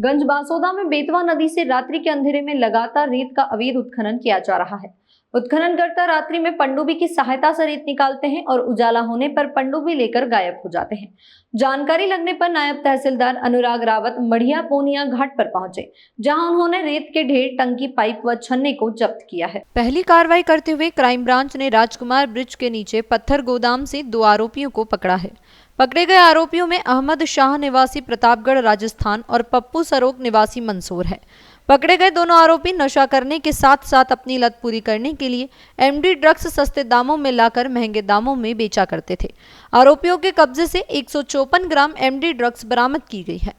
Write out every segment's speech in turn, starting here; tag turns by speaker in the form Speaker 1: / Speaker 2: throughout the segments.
Speaker 1: गंज बासोदा में बेतवा नदी से रात्रि के अंधेरे में लगातार रेत का अवैध उत्खनन किया जा रहा है। उत्खननकर्ता रात्रि में पनडुब्बी की सहायता से रेत निकालते हैं और उजाला होने पर पनडुब्बी लेकर गायब हो जाते हैं। जानकारी लगने पर नायब तहसीलदार अनुराग रावत मढ़िया पोनिया घाट पर पहुंचे, जहां उन्होंने रेत के ढेर, टंकी, पाइप व छन्ने को जब्त किया है। पहली कार्रवाई करते हुए क्राइम ब्रांच ने राजकुमार ब्रिज के नीचे पत्थर गोदाम से 2 आरोपियों को पकड़ा है। पकड़े गए आरोपियों में अहमद शाह निवासी प्रतापगढ़ राजस्थान और पप्पू सरोग निवासी मंदसौर है। पकड़े गए दोनों आरोपी नशा करने के साथ साथ अपनी लत पूरी करने के लिए एमडी ड्रग्स सस्ते दामों में लाकर महंगे दामों में बेचा करते थे। आरोपियों के कब्जे से 154 ग्राम एमडी ड्रग्स बरामद की गई है।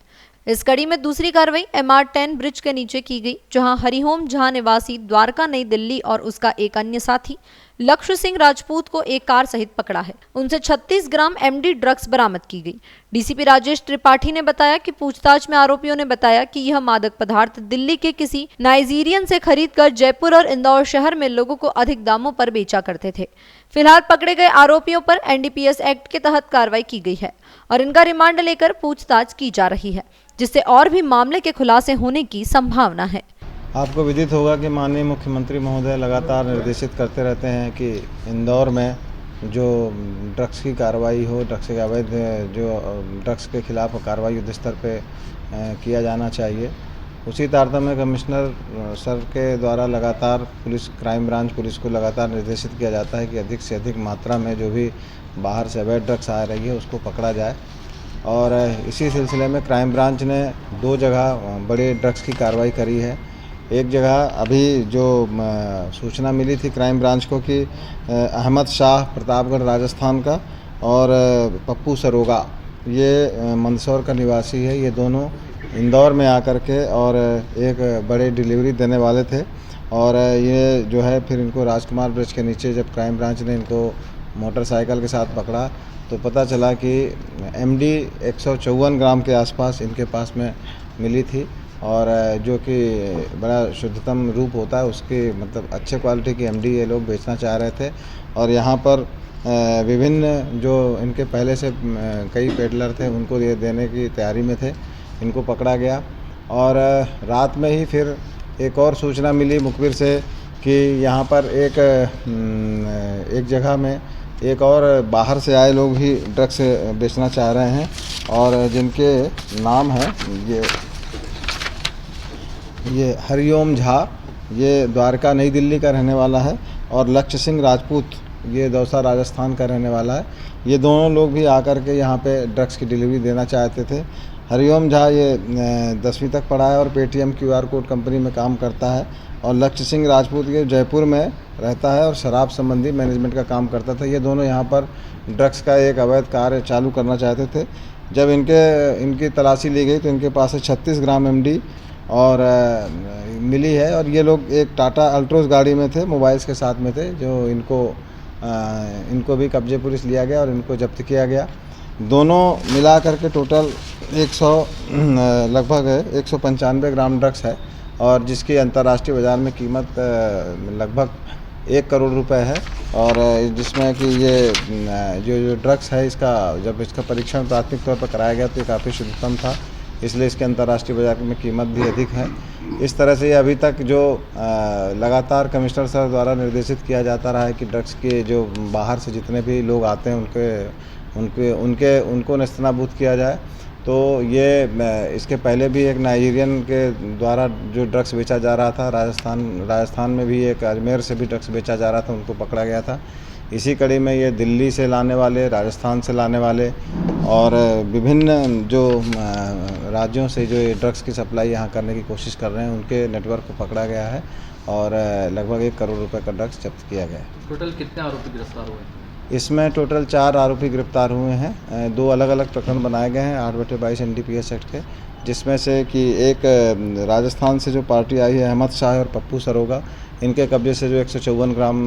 Speaker 1: इस कड़ी में दूसरी कार्रवाई MR10 ब्रिज के नीचे की गई, जहां हरिओम झा निवासी द्वारका नई दिल्ली और उसका एक अन्य साथी लक्ष्य सिंह राजपूत को एक कार सहित पकड़ा है। उनसे 36 ग्राम एमडी ड्रग्स बरामद की गई। डीसीपी राजेश त्रिपाठी ने बताया कि पूछताछ में आरोपियों ने बताया कि यह मादक पदार्थ दिल्ली के किसी नाइजीरियन से खरीदकर जयपुर और इंदौर शहर में लोगों को अधिक दामों पर बेचा करते थे। फिलहाल पकड़े गए आरोपियों पर NDPS एक्ट के तहत कार्रवाई की गई है और इनका रिमांड लेकर पूछताछ की जा रही है, जिससे और भी मामले के खुलासे होने की संभावना है।
Speaker 2: आपको विदित होगा कि माननीय मुख्यमंत्री महोदय लगातार निर्देशित करते रहते हैं कि इंदौर में जो ड्रग्स की कार्रवाई हो, ड्रग्स के अवैध जो ड्रग्स के खिलाफ कार्रवाई युद्ध स्तर पे किया जाना चाहिए। उसी तारतम्य में कमिश्नर सर के द्वारा लगातार पुलिस, क्राइम ब्रांच पुलिस को लगातार निर्देशित किया जाता है कि अधिक से अधिक मात्रा में जो भी बाहर से अवैध ड्रग्स आ रही है उसको पकड़ा जाए। और इसी सिलसिले में क्राइम ब्रांच ने 2 जगह बड़े ड्रग्स की कार्रवाई करी है। एक जगह अभी जो सूचना मिली थी क्राइम ब्रांच को कि अहमद शाह प्रतापगढ़ राजस्थान का और पप्पू सरोगा ये मंदसौर का निवासी है। ये दोनों इंदौर में आकर के और एक बड़े डिलीवरी देने वाले थे और ये जो है फिर इनको राजकुमार ब्रिज के नीचे जब क्राइम ब्रांच ने इनको मोटरसाइकिल के साथ पकड़ा तो पता चला कि MD 154 ग्राम के आसपास इनके पास में मिली थी और जो कि बड़ा शुद्धतम रूप होता है उसके मतलब अच्छे क्वालिटी की MD ये लोग बेचना चाह रहे थे। और यहाँ पर विभिन्न जो इनके पहले से कई पेडलर थे उनको ये देने की तैयारी में थे। इनको पकड़ा गया और रात में ही फिर एक और सूचना मिली मुखबिर से कि यहाँ पर एक जगह में एक और बाहर से आए लोग भी ड्रग्स बेचना चाह रहे हैं और जिनके नाम है ये हरिओम झा, ये द्वारका नई दिल्ली का रहने वाला है और लक्ष्य सिंह राजपूत ये दौसा राजस्थान का रहने वाला है। ये दोनों लोग भी आकर के यहाँ पे ड्रग्स की डिलीवरी देना चाहते थे। हरिओम झा ये 10वीं तक पढ़ा है और पेटीएम QR कोड कंपनी में काम करता है और लक्ष्य सिंह राजपूत ये जयपुर में रहता है और शराब संबंधी मैनेजमेंट का काम करता था। ये दोनों यहाँ पर ड्रग्स का एक अवैध कार्य चालू करना चाहते थे। जब इनकी तलाशी ली गई तो इनके पास से 36 ग्राम MD और मिली है और ये लोग एक टाटा अल्ट्रोज गाड़ी में थे, मोबाइल्स के साथ में थे, जो इनको भी कब्जे पुलिस लिया गया और इनको जब्त किया गया। दोनों मिला करके टोटल लगभग 195 ग्राम ड्रग्स है और जिसकी अंतर्राष्ट्रीय बाज़ार में कीमत लगभग 1 करोड़ रुपए है और जिसमें कि ये जो ड्रग्स है जब इसका परीक्षण प्राथमिक तौर पर कराया गया तो ये काफ़ी शुद्धतम था, इसलिए इसके अंतर्राष्ट्रीय बाजार में कीमत भी अधिक है। इस तरह से अभी तक जो लगातार कमिश्नर सर द्वारा निर्देशित किया जाता रहा है कि ड्रग्स के जो बाहर से जितने भी लोग आते हैं उनको नेस्तनाबूद किया जाए। तो ये इसके पहले भी एक नाइजीरियन के द्वारा जो ड्रग्स बेचा जा रहा था राजस्थान में भी एक अजमेर से भी ड्रग्स बेचा जा रहा था, उनको पकड़ा गया था। इसी कड़ी में ये दिल्ली से लाने वाले, राजस्थान से लाने वाले और विभिन्न जो राज्यों से जो ये ड्रग्स की सप्लाई यहाँ करने की कोशिश कर रहे हैं उनके नेटवर्क को पकड़ा गया है और लगभग 1 करोड़ रुपए का ड्रग्स जब्त किया गया है।
Speaker 3: टोटल कितने आरोपी गिरफ्तार हुए?
Speaker 2: इसमें टोटल 4 आरोपी गिरफ्तार हुए हैं। 2 अलग अलग प्रकरण बनाए गए हैं 8/22 NDPS एक्ट के, जिसमें से कि एक राजस्थान से जो पार्टी आई है अहमद शाह और पप्पू सरोगा, इनके कब्जे से जो 154 ग्राम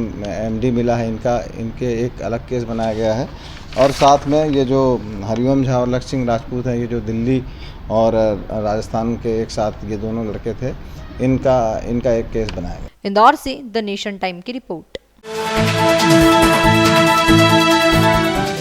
Speaker 2: MD मिला है इनके एक अलग केस बनाया गया है। और साथ में ये जो हरिओम झा और लक्ष्य सिंह राजपूत हैं, ये जो दिल्ली और राजस्थान के एक साथ ये दोनों लड़के थे, इनका एक केस बनाया गया।
Speaker 1: इंदौर से द नेशन टाइम की रिपोर्ट।